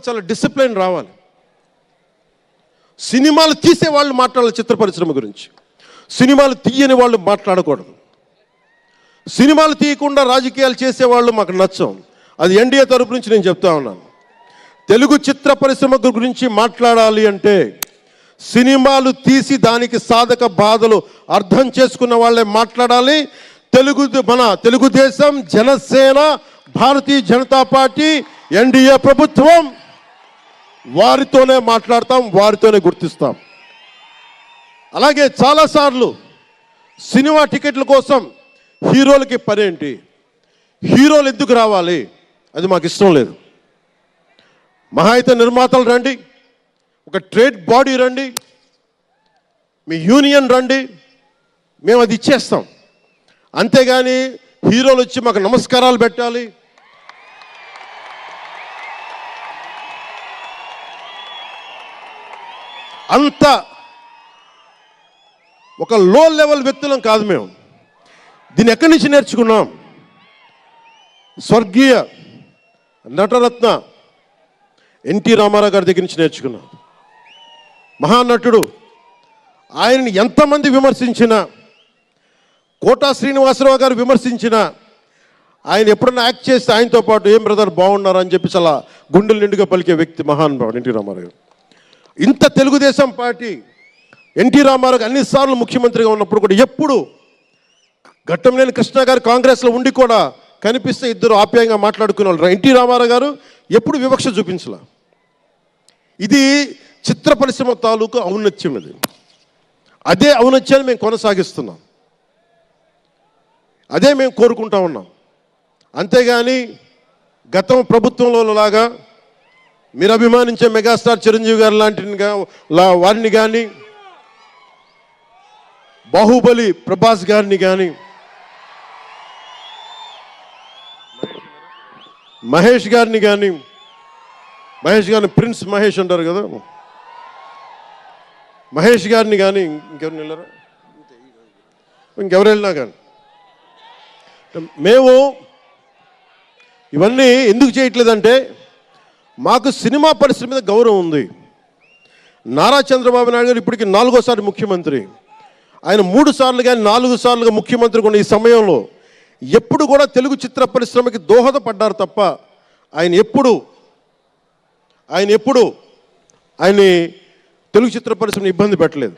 చాలా డిసిప్లిన్ రావాలి. సినిమాలు తీసే వాళ్ళు మాట్లాడాలి చిత్ర పరిశ్రమ గురించి, సినిమాలు తీయని వాళ్ళు మాట్లాడకూడదు. సినిమాలు తీయకుండా రాజకీయాలు చేసేవాళ్ళు మాకు నచ్చం. అది ఎన్డీఏ తరపు నుంచి నేను చెప్తా ఉన్నాను. తెలుగు చిత్ర పరిశ్రమ గురించి మాట్లాడాలి అంటే సినిమాలు తీసి దానికి సాధక బాధలు అర్థం చేసుకున్న వాళ్ళే మాట్లాడాలి. మన తెలుగుదేశం, జనసేన, భారతీయ జనతా పార్టీ, ఎన్డీఏ ప్రభుత్వం వారితోనే మాట్లాడతాం, వారితోనే గుర్తిస్తాం. అలాగే చాలాసార్లు సినిమా టికెట్ల కోసం హీరోలకి పనేంటి, హీరోలు ఎందుకు రావాలి, అది మాకు ఇష్టం లేదు. మహా అయితే నిర్మాతలు రండి, ఒక ట్రేడ్ బాడీ రండి, మీ యూనియన్ రండి, మేము అది ఇచ్చేస్తాం. అంతేగాని హీరోలు వచ్చి మాకు నమస్కారాలు పెట్టాలి, అంత ఒక లో లెవెల్ వ్యక్తులం కాదు మేము. దీన్ని ఎక్కడి నుంచి నేర్చుకున్నాం? స్వర్గీయ నటరత్న ఎన్టీ రామారావు గారి దగ్గర నుంచి నేర్చుకున్నాం. మహానటుడు, ఆయనని ఎంతమంది విమర్శించినా, కోటా శ్రీనివాసరావు గారు విమర్శించినా, ఆయన ఎప్పుడన్నా యాక్ట్ చేస్తే ఆయనతో పాటు ఏం బ్రదర్ బాగున్నారు అని చెప్పి చాలా గుండెలు నిండుగా పలికే వ్యక్తి మహానుభావుడు ఎన్టీ రామారావు గారు. ఇంత తెలుగుదేశం పార్టీ ఎన్టీ రామారావు అన్నిసార్లు ముఖ్యమంత్రిగా ఉన్నప్పుడు కూడా ఎప్పుడు ఘట్టంనేని కృష్ణ గారు కాంగ్రెస్లో ఉండి కూడా కనిపిస్తే ఇద్దరు ఆప్యాయంగా మాట్లాడుకునే వాళ్ళు. ఎన్టీ రామారావు గారు ఎప్పుడు వివక్ష చూపించలే. ఇది చిత్ర పరిశ్రమ తాలూకు ఔన్నత్యం. ఇది అదే ఔన్నత్యాన్ని మేము కొనసాగిస్తున్నాం, అదే మేము కోరుకుంటా ఉన్నాం. అంతేగాని గతం ప్రభుత్వంలో లాగా మీరు అభిమానించే మెగాస్టార్ చిరంజీవి గారు లాంటి వారిని కానీ, బాహుబలి ప్రభాస్ గారిని కానీ, మహేష్ గారిని కానీ, మహేష్ గారిని ప్రిన్స్ మహేష్ అంటారు కదా, మహేష్ గారిని కానీ, ఇంకెవరిని వెళ్ళారా, ఇంకెవరు వెళ్ళినా కానీ మేము ఇవన్నీ ఎందుకు చేయట్లేదంటే మాకు సినిమా పరిశ్రమ మీద గౌరవం ఉంది. నారా చంద్రబాబు నాయుడు గారు ఇప్పటికి 4వ సారి ముఖ్యమంత్రి. ఆయన 3 సార్లు కానీ 4 సార్లుగా ముఖ్యమంత్రి ఉన్న ఈ సమయంలో ఎప్పుడు కూడా తెలుగు చిత్ర పరిశ్రమకి దోహదపడ్డారు తప్ప ఆయన ఎప్పుడు తెలుగు చిత్ర పరిశ్రమని ఇబ్బంది పెట్టలేదు.